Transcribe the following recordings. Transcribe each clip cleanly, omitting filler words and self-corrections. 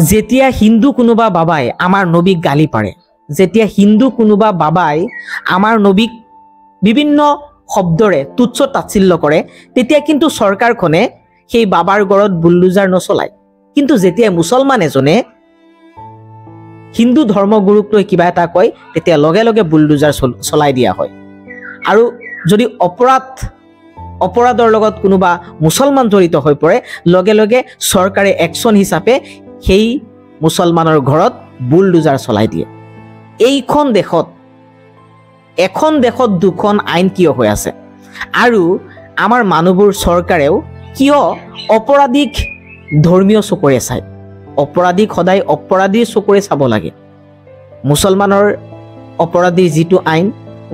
যেতিয়া হিন্দু কোনোবা বাবাই আমাৰ নবীক গালি পাৰে, যেতিয়া হিন্দু কোনোবা বাবাই আমাৰ নবীক বিভিন্ন শব্দৰে তুচ্ছ তাচ্ছিল্য কৰে, তেতিয়া কিন্তু চৰকাৰখনে সেই বাবাৰ গড়ত বুলডোজাৰ নচলায়। কিন্তু যেতিয়া মুছলমান এজনে হিন্দু ধৰ্মগুৰুক লৈ কিবা এটা কয়, তেতিয়া লগে লগে বুলডোজাৰ চলাই দিয়া হয়। আৰু যদি অপৰাধৰ লগত কোনোবা মুছলমান জড়িত হৈ পৰে, লগে লগে চৰকাৰে একশ্যন হিচাপে সেই মুছলমানৰ ঘৰত বুলডোজাৰ চলাই দিয়ে। এখন দেশত দুখন আইন কিয় হৈ আছে? আৰু আমাৰ মানুহবোৰ চৰকাৰেও কিয় অপৰাধীক ধৰ্মীয় চকুৰে চায়? অপৰাধীক সদায় অপৰাধীৰ চকুৰে চাব লাগে। মুছলমানৰ অপৰাধীৰ যিটো আইন,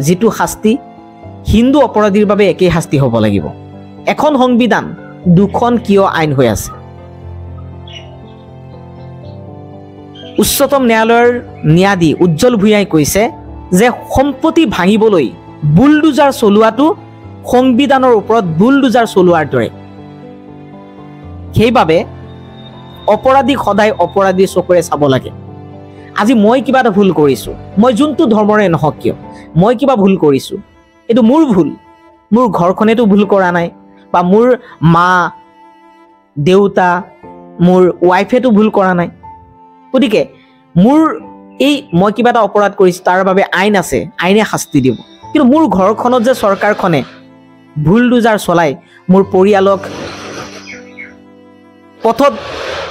যিটো শাস্তি, হিন্দু অপৰাধীৰ বাবে একেই শাস্তি হ'ব লাগিব। এখন সংবিধান, দুখন কিয় আইন হৈ আছে? উচ্চতম ন্যায়ালয়ৰ ন্যায়াধীশ উজ্জ্বল ভূঞাই কৈছে যে সম্পত্তি ভাঙিবলৈ বুলডোজাৰ চলোৱাটো সংবিধানৰ ওপৰত বুলডোজাৰ চলোৱাৰ দৰে। সেইবাবে অপৰাধীক সদায় অপৰাধীৰ চকুৰে চাব লাগে। আজি মই কিবা এটা ভুল কৰিছোঁ, মই যোনটো ধৰ্মৰে নহওক কিয়, মই কিবা ভুল কৰিছোঁ, এইটো মোৰ ভুল। মোৰ ঘৰখনেতো ভুল কৰা নাই, বা মোৰ মা দেউতা মোৰ ৱাইফেতো ভুল কৰা নাই। গতিকে মই কিবা এটা অপৰাধ কৰিছোঁ, তাৰ বাবে আইন আছে, আইনে শাস্তি দিব। কিন্তু মোৰ ঘৰখনত যে চৰকাৰখনে বুলডোজাৰ চলাই মোৰ পৰিয়ালক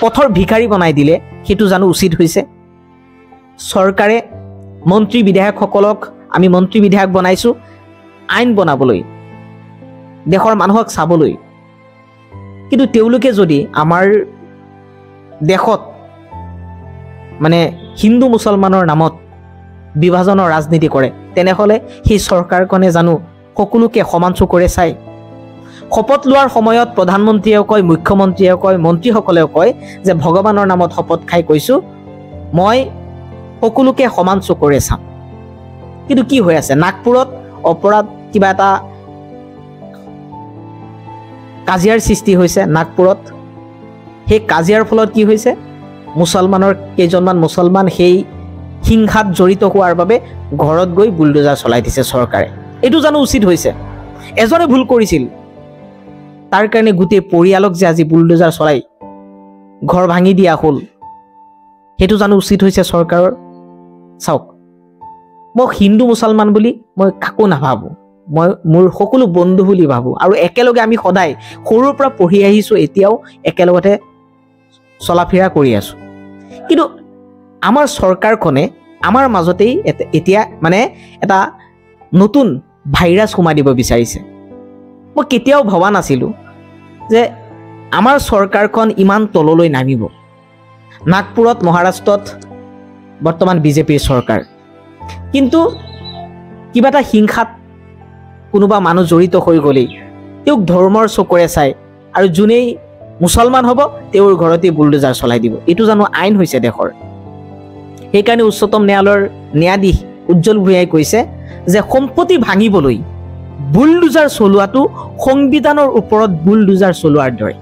পথৰ ভিখাৰী বনাই দিলে, সেইটো জানো উচিত হৈছে? চৰকাৰে মন্ত্ৰী বিধায়কসকলক আমি মন্ত্ৰী বিধায়ক বনাইছোঁ আইন বনাবলৈ, দেশৰ মানুহক চাবলৈ। কিন্তু তেওঁলোকে যদি আমাৰ দেশত মানে হিন্দু মুছলমানৰ নামত বিভাজনৰ ৰাজনীতি কৰে, তেনেহ'লে সেই চৰকাৰখনে জানো সকলোকে সমান চকুৰে চায়? শপত লোৱাৰ সময়ত প্ৰধানমন্ত্ৰীয়েও কয়, মুখ্যমন্ত্ৰীয়েও কয়, মন্ত্ৰীসকলেও কয় যে ভগৱানৰ নামত শপত খাই কৈছোঁ মই সকলোকে সমান চকুৰে চাম। কিন্তু কি হৈ আছে? নাগপুৰত অপৰাধ কিবা এটা কাজিয়াৰ সৃষ্টি হৈছে নাগপুৰত। সেই কাজিয়াৰ ফলত কি হৈছে? কেইজনমান মুছলমান সেই হিংসাত জড়িত হোৱাৰ বাবে ঘৰত গৈ বুলডোজাৰ চলাই দিছে চৰকাৰে। এইটো জানো উচিত হৈছে? এজনে ভুল কৰিছিল, তাৰ কাৰণে গোটেই পৰিয়ালক যে আজি বুলডোজাৰ চলাই ঘৰ ভাঙি দিয়া হ'ল, সেইটো জানো উচিত হৈছে চৰকাৰৰ? চাওক, মই হিন্দু মুছলমান বুলি মই কাকো নাভাবোঁ, মই মোৰ সকলো বন্ধু বুলি ভাবোঁ। আৰু একেলগে আমি সদায় সৰুৰ পৰা পঢ়ি আহিছোঁ, এতিয়াও একেলগতে চলা ফিৰা কৰি আছোঁ। কিন্তু আমাৰ চৰকাৰখনে আমাৰ মাজতেই এতিয়া মানে এটা নতুন ভাইৰাছ সোমাই দিব বিচাৰিছে। মই কেতিয়াও ভবা নাছিলোঁ যে আমাৰ চৰকাৰখন ইমান তললৈ নামিব। নাগপুৰত, মহাৰাষ্ট্ৰত বৰ্তমান বিজেপিৰ চৰকাৰ, কিন্তু কিবা এটা হিংসাত কোনোবা মানুহ জড়িত হৈ গ'লেই তেওঁক ধৰ্মৰ চকুৰে চায়, আৰু যোনেই মুছলমান হ'ব তেওঁৰ ঘৰতেই বুলডোজাৰ চলাই দিব। এইটো জানো আইন হৈছে দেশৰ? সেইকাৰণে উচ্চতম ন্যায়ালয়ৰ ন্যায়াধীশ উজ্জ্বল ভূঞাই কৈছে যে সম্পত্তি ভাঙিবলৈ বুলডোজাৰ চলোৱাটো সংবিধানৰ ওপৰত বুলডোজাৰ চলোৱাৰ দৰে।